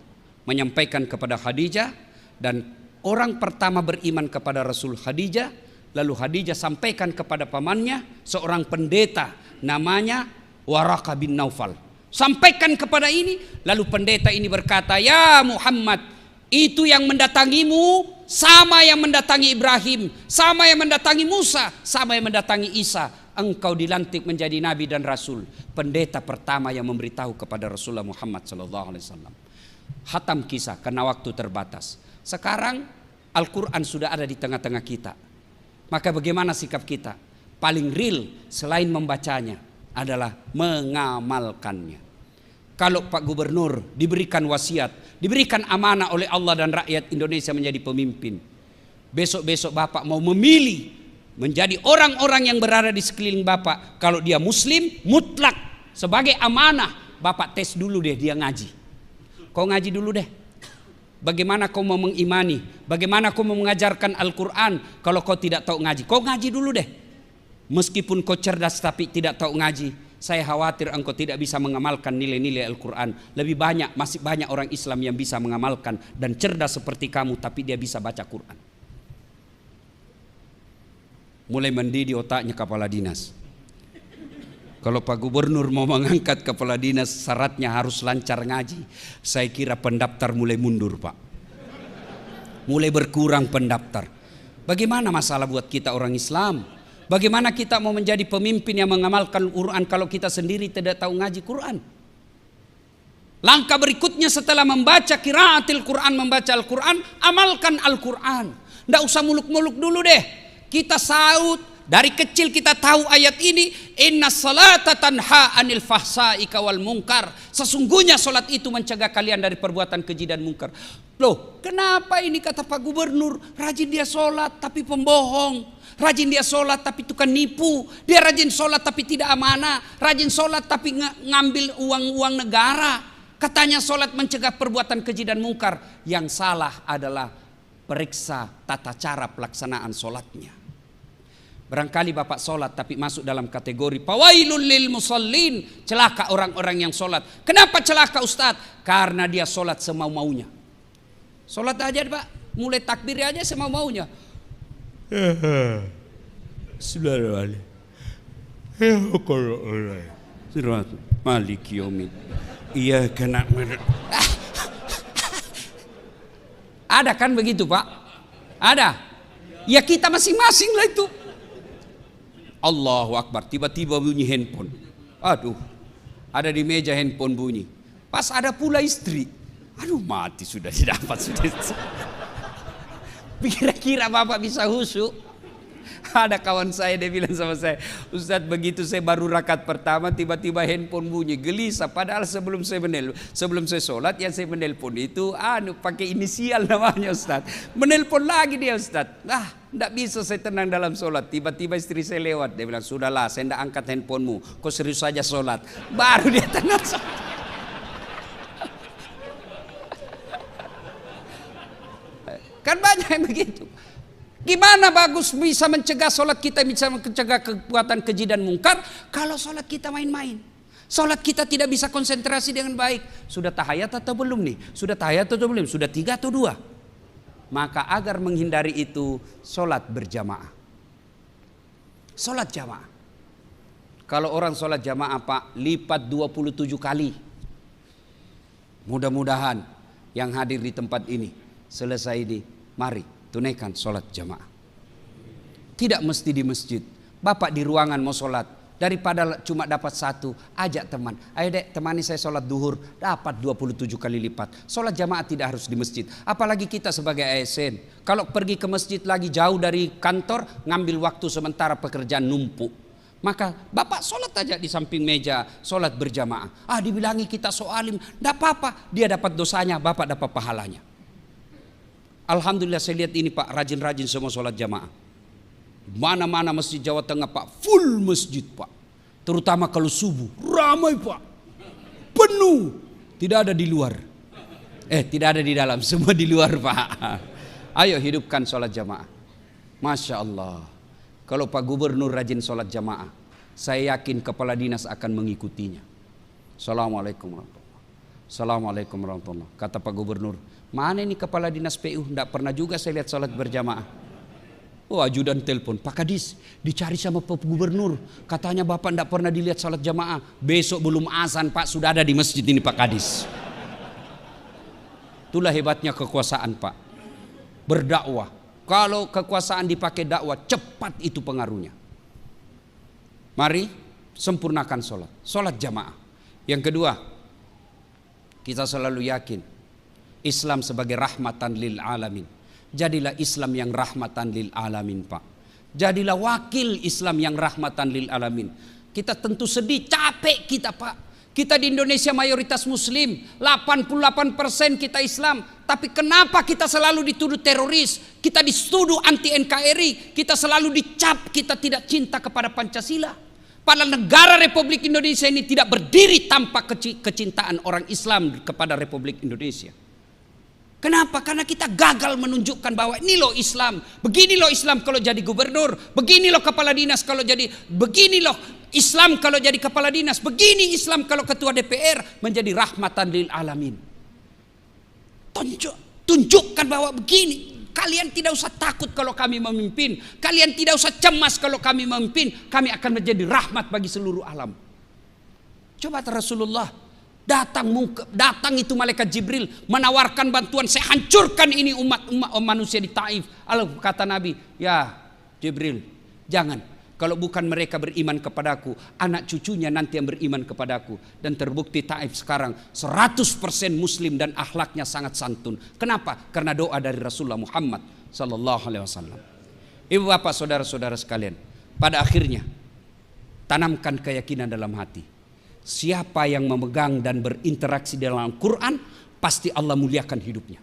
menyampaikan kepada Khadijah, dan orang pertama beriman kepada Rasul Khadijah. Lalu Khadijah sampaikan kepada pamannya, seorang pendeta namanya Waraqah bin Naufal. Sampaikan kepada ini, lalu pendeta ini berkata, ya Muhammad, itu yang mendatangimu sama yang mendatangi Ibrahim, sama yang mendatangi Musa, sama yang mendatangi Isa. Engkau dilantik menjadi nabi dan rasul. Pendeta pertama yang memberitahu kepada Rasulullah Muhammad SAW. Hatam kisah karena waktu terbatas. Sekarang Al-Quran sudah ada di tengah-tengah kita. Maka bagaimana sikap kita? Paling real selain membacanya adalah mengamalkannya. Kalau Pak Gubernur diberikan wasiat, diberikan amanah oleh Allah dan rakyat Indonesia menjadi pemimpin, besok-besok Bapak mau memilih menjadi orang-orang yang berada di sekeliling Bapak. Kalau dia muslim, mutlak sebagai amanah, Bapak tes dulu deh dia ngaji. Kau ngaji dulu deh. Bagaimana kau mau mengimani? Bagaimana kau mau mengajarkan Al-Quran kalau kau tidak tahu ngaji? Kau ngaji dulu deh. Meskipun kau cerdas tapi tidak tahu ngaji, saya khawatir engkau tidak bisa mengamalkan nilai-nilai Al-Quran. Lebih banyak, masih banyak orang Islam yang bisa mengamalkan dan cerdas seperti kamu, tapi dia bisa baca Quran. Mulai mendidik otaknya kepala dinas. Kalau Pak Gubernur mau mengangkat kepala dinas, syaratnya harus lancar ngaji. Saya kira pendaftar mulai mundur, Pak. Mulai berkurang pendaftar. Bagaimana masalah buat kita orang Islam? Bagaimana kita mau menjadi pemimpin yang mengamalkan Quran kalau kita sendiri tidak tahu ngaji Quran? Langkah berikutnya setelah membaca qiraatil Quran, membaca Al-Quran, amalkan Al-Quran. Tidak usah muluk-muluk dulu deh. Kita saut, dari kecil kita tahu ayat ini, inna salata tanha anil fahsai wal munkar. Sesungguhnya salat itu mencegah kalian dari perbuatan keji dan munkar. Loh, kenapa ini kata Pak Gubernur, rajin dia sholat tapi pembohong, rajin dia sholat tapi tukang nipu, dia rajin sholat tapi tidak amanah, rajin sholat tapi ngambil uang negara. Katanya sholat mencegah perbuatan keji dan mungkar. Yang salah adalah periksa tata cara pelaksanaan sholatnya. Barangkali Bapak sholat tapi masuk dalam kategori fawailul lil musallin, celaka orang-orang yang sholat. Kenapa celaka Ustadz? Karena dia sholat semau-maunya. Sholat aja Pak, mulai takbir aja semau-maunya. Malik yaumid. Iya kena. Ada kan begitu Pak? Ada. Ya kita masing-masing lah itu. Allahu Akbar, tiba-tiba bunyi handphone. Aduh, ada di meja handphone bunyi. Pas ada pula istri. Aduh, mati sudah didapat sudah. Kira-kira Bapak bisa khusyuk? Ada kawan saya, dia bilang sama saya, Ustadz begitu saya baru rakaat pertama tiba-tiba handphone bunyi, gelisah. Padahal sebelum saya sholat yang saya menelpon itu pakai inisial namanya Ustadz. Menelpon lagi dia Ustadz. Tidak bisa saya tenang dalam sholat. Tiba-tiba istri saya lewat, dia bilang sudahlah saya tidak angkat handphonemu, kau serius saja sholat. Baru dia tenang sholat. Kan banyak yang begitu. Gimana bagus bisa mencegah sholat kita, bisa mencegah kekuatan keji dan mungkar kalau sholat kita main-main. Sholat kita tidak bisa konsentrasi dengan baik. Sudah tahayat atau belum nih? Sudah tahayat atau belum? Sudah 3 atau 2? Maka agar menghindari itu, sholat berjamaah. Sholat jamaah. Kalau orang sholat jamaah Pak, lipat 27 kali. Mudah-mudahan yang hadir di tempat ini, selesai ini, mari tunaikan sholat jamaah. Tidak mesti di masjid. Bapak di ruangan mau sholat, daripada cuma dapat 1, ajak teman. Ayo dek, temani saya sholat duhur, dapat 27 kali lipat. Sholat jamaah tidak harus di masjid. Apalagi kita sebagai ASN, kalau pergi ke masjid lagi jauh dari kantor, ngambil waktu sementara pekerjaan numpuk. Maka Bapak sholat aja di samping meja, sholat berjamaah. Dibilangi kita soalim, tidak apa-apa. Dia dapat dosanya, Bapak dapat pahalanya. Alhamdulillah saya lihat ini Pak, rajin-rajin semua sholat jamaah. Mana-mana masjid Jawa Tengah Pak, full masjid Pak. Terutama kalau subuh, ramai Pak. Penuh. Tidak ada di luar. Tidak ada di dalam, semua di luar Pak. Ayo hidupkan sholat jamaah. Masya Allah. Kalau Pak Gubernur rajin sholat jamaah, saya yakin kepala dinas akan mengikutinya. Assalamualaikum warahmatullahi wabarakatuh. Assalamualaikum warahmatullahi wabarakatuh. Kata Pak Gubernur, mana ini kepala dinas PU? Tidak pernah juga saya lihat sholat berjamaah. Ajudan telepon, Pak Kadis dicari sama Pak Gubernur. Katanya Bapak tidak pernah dilihat sholat jamaah. Besok belum azan Pak, sudah ada di masjid ini Pak Kadis. Itulah hebatnya kekuasaan Pak. Berdakwah. Kalau kekuasaan dipakai dakwah, cepat itu pengaruhnya. Mari sempurnakan sholat. Sholat jamaah. Yang kedua, kita selalu yakin Islam sebagai rahmatan lil alamin. Jadilah Islam yang rahmatan lil alamin Pak. Jadilah wakil Islam yang rahmatan lil alamin. Kita tentu sedih, capek kita Pak. Kita di Indonesia mayoritas muslim, 88% kita Islam. Tapi kenapa kita selalu dituduh teroris? Kita dituduh anti NKRI. Kita selalu dicap kita tidak cinta kepada Pancasila. Padahal negara Republik Indonesia ini tidak berdiri tanpa kecintaan orang Islam kepada Republik Indonesia. Kenapa? Karena kita gagal menunjukkan bahwa ini loh Islam. Begini loh Islam kalau jadi gubernur. Begini loh kepala dinas kalau jadi. Begini loh Islam kalau jadi kepala dinas. Begini Islam kalau ketua DPR menjadi rahmatan lil alamin. Tunjukkan bahwa begini. Kalian tidak usah takut kalau kami memimpin. Kalian tidak usah cemas kalau kami memimpin. Kami akan menjadi rahmat bagi seluruh alam. Coba Rasulullah datang itu malaikat Jibril menawarkan bantuan, saya hancurkan ini umat manusia di Taif. Lalu kata Nabi, ya Jibril, jangan. Kalau bukan mereka beriman kepadaku, anak cucunya nanti yang beriman kepadaku. Dan terbukti Taif sekarang 100% muslim dan akhlaknya sangat santun. Kenapa? Karena doa dari Rasulullah Muhammad sallallahu alaihi wasallam. Ibu bapak saudara-saudara sekalian, pada akhirnya tanamkan keyakinan dalam hati. Siapa yang memegang dan berinteraksi dalam Al-Quran, pasti Allah muliakan hidupnya.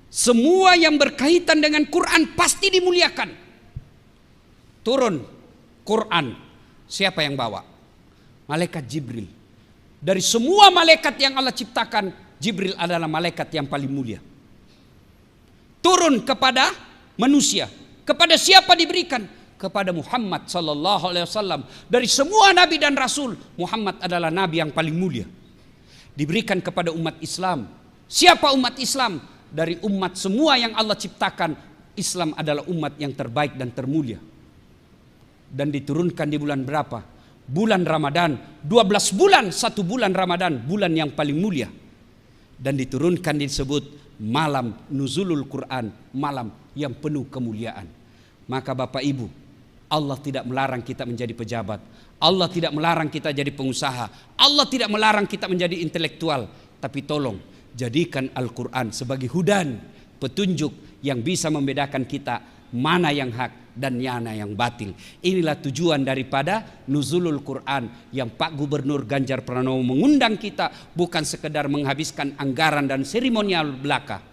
Semua yang berkaitan dengan Quran pasti dimuliakan. Turun Quran, siapa yang bawa? Malaikat Jibril. Dari semua malaikat yang Allah ciptakan, Jibril adalah malaikat yang paling mulia. Turun kepada manusia. Kepada siapa diberikan? Kepada Muhammad sallallahu alaihi wasallam. Dari semua nabi dan rasul, Muhammad adalah nabi yang paling mulia. Diberikan kepada umat Islam. Siapa umat Islam? Dari umat semua yang Allah ciptakan, Islam adalah umat yang terbaik dan termulia. Dan diturunkan di bulan berapa? Bulan Ramadan. 12 bulan, 1 bulan Ramadan, bulan yang paling mulia. Dan diturunkan disebut malam nuzulul Quran, malam yang penuh kemuliaan. Maka Bapak Ibu, Allah tidak melarang kita menjadi pejabat. Allah tidak melarang kita jadi pengusaha. Allah tidak melarang kita menjadi intelektual. Tapi tolong jadikan Al-Quran sebagai hudan, petunjuk yang bisa membedakan kita mana yang hak dan mana yang batil. Inilah tujuan daripada nuzulul Quran yang Pak Gubernur Ganjar Pranowo mengundang kita, bukan sekedar menghabiskan anggaran dan seremonial belaka.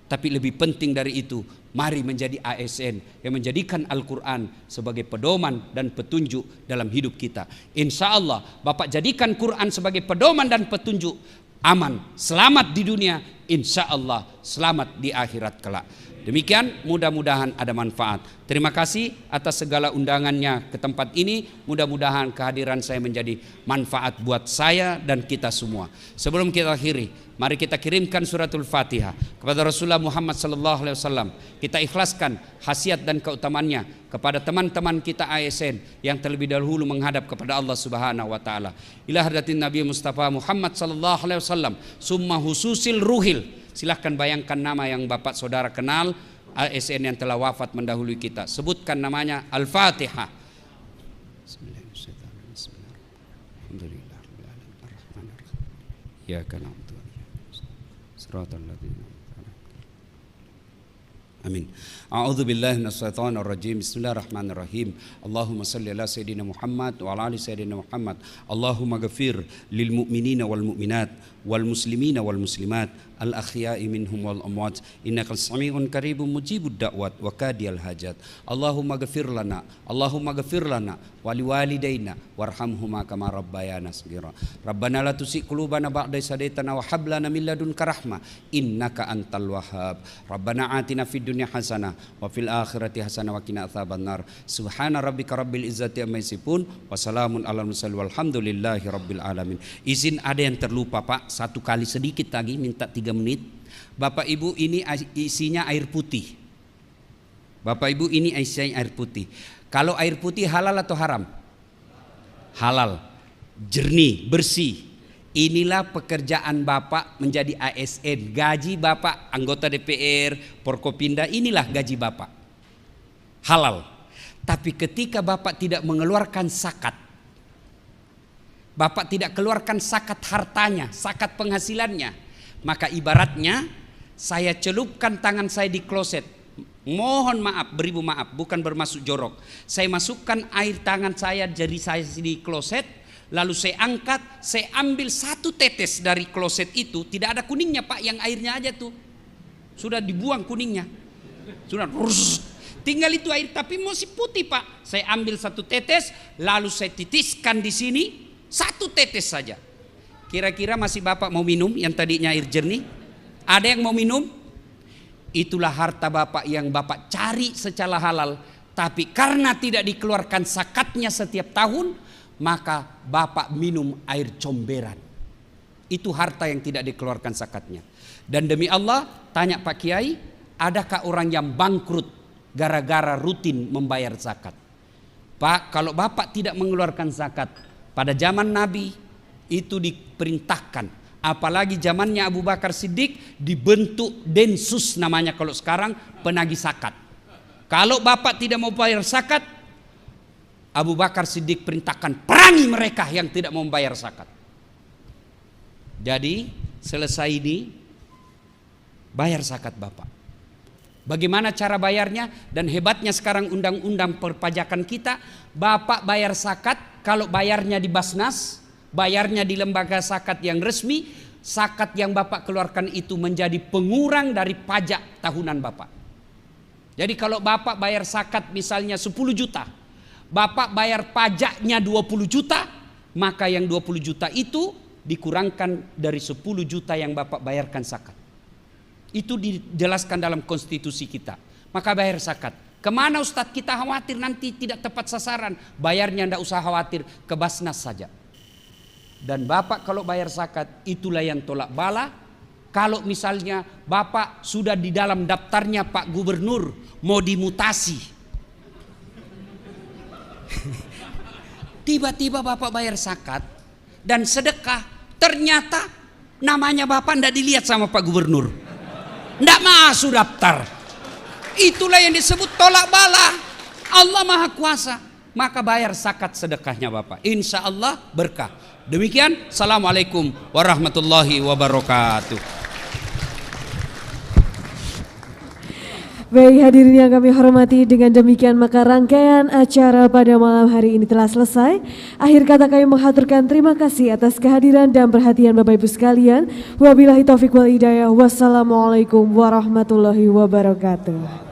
Tapi lebih penting dari itu, mari menjadi ASN yang menjadikan Al-Quran sebagai pedoman dan petunjuk dalam hidup kita. Insya Allah Bapak jadikan Quran sebagai pedoman dan petunjuk, aman, selamat di dunia, insya Allah selamat di akhirat kelak. Demikian, mudah-mudahan ada manfaat. Terima kasih atas segala undangannya ke tempat ini. Mudah-mudahan kehadiran saya menjadi manfaat buat saya dan kita semua. Sebelum kita akhiri, mari kita kirimkan suratul Fatihah kepada Rasulullah Muhammad SAW. Kita ikhlaskan khasiat dan keutamannya kepada teman-teman kita ASN yang terlebih dahulu menghadap kepada Allah Subhanahu wa taala. Ila hadratin Nabi Mustafa Muhammad SAW, summa hususil ruhil. Silahkan bayangkan nama yang Bapak Saudara kenal, ASN yang telah wafat mendahului kita. Sebutkan namanya. Al-Fatihah. Amin. A'udzu billahi minasyaitonir rajim. Bismillahirrahmanirrahim. Allahumma shalli ala sayidina Muhammad wa ala ali sayidina Muhammad. Allahumma ghafir lil mu'minina wal mu'minat wal muslimina wal muslimat al akhya'i minhum wal amwat innaka sami'un qaribun mujibud da'wat wa kadiyal hajat. Allahumma ghafir lana wa liwalidayna warhamhuma kama rabbayana shaghira. Rabbana la tuzigh qulubana ba'da idh hadaytana wa hab lana min ladunka rahmah innaka antal wahhab. Rabbana atina fid dunya hasanah wa fil akhirati hasanah wa qina adzabannar. Subhana rabbika rabbil izzati amma yasifun wa salamun alal mursalin walhamdulillahi rabbil alamin. Izin ada yang terlupa Pak, satu kali sedikit lagi, minta 3 menit. Bapak Ibu, ini isinya air putih. Bapak Ibu, ini isinya air putih. Kalau air putih halal atau haram? Halal, jernih, bersih. Inilah pekerjaan Bapak menjadi ASN. Gaji Bapak anggota DPR, Forkopimda, inilah gaji Bapak. Halal. Tapi ketika Bapak tidak mengeluarkan zakat, Bapak tidak keluarkan zakat hartanya, zakat penghasilannya, maka ibaratnya saya celupkan tangan saya di kloset. Mohon maaf, beribu maaf, bukan bermaksud jorok. Saya masukkan air tangan saya, jari saya di kloset, lalu saya angkat, saya ambil 1 tetes dari kloset itu, tidak ada kuningnya Pak, yang airnya aja tuh. Sudah dibuang kuningnya. Sudah tinggal itu air, tapi masih putih Pak. Saya ambil 1 tetes, lalu saya titiskan di sini, 1 tetes saja. Kira-kira masih Bapak mau minum yang tadinya air jernih? Ada yang mau minum? Itulah harta Bapak yang Bapak cari secara halal, tapi karena tidak dikeluarkan zakatnya setiap tahun, maka Bapak minum air comberan. Itu harta yang tidak dikeluarkan zakatnya. Dan demi Allah, tanya Pak Kiai, adakah orang yang bangkrut gara-gara rutin membayar zakat? Pak, kalau Bapak tidak mengeluarkan zakat, pada zaman Nabi itu diperintahkan. Apalagi zamannya Abu Bakar Siddiq, dibentuk Densus namanya kalau sekarang, penagih zakat. Kalau Bapak tidak mau bayar zakat, Abu Bakar Siddiq perintahkan perangi mereka yang tidak mau membayar zakat. Jadi selesai ini bayar zakat Bapak. Bagaimana cara bayarnya? Dan hebatnya sekarang undang-undang perpajakan kita, Bapak bayar zakat kalau bayarnya di Basnas, bayarnya di lembaga zakat yang resmi, zakat yang Bapak keluarkan itu menjadi pengurang dari pajak tahunan Bapak. Jadi kalau Bapak bayar zakat misalnya 10 juta, Bapak bayar pajaknya 20 juta, maka yang 20 juta itu dikurangkan dari 10 juta yang Bapak bayarkan zakat. Itu dijelaskan dalam konstitusi kita. Maka bayar zakat. Kemana Ustadz? Kita khawatir nanti tidak tepat sasaran. Bayarnya tidak usah khawatir, ke Basnas saja. Dan Bapak kalau bayar zakat, itulah yang tolak bala. Kalau misalnya Bapak sudah di dalam daftarnya Pak Gubernur mau dimutasi, tiba-tiba Bapak bayar zakat dan sedekah, ternyata namanya Bapak tidak dilihat sama Pak Gubernur, tidak masuk daftar. Itulah yang disebut tolak bala. Allah Maha Kuasa. Maka bayar zakat sedekahnya Bapak, insya Allah berkah. Demikian, assalamualaikum warahmatullahi wabarakatuh. Baik hadirin yang kami hormati, dengan demikian maka rangkaian acara pada malam hari ini telah selesai. Akhir kata kami menghaturkan terima kasih atas kehadiran dan perhatian Bapak Ibu sekalian. Wabillahi taufiq wal hidayah. Wassalamualaikum warahmatullahi wabarakatuh.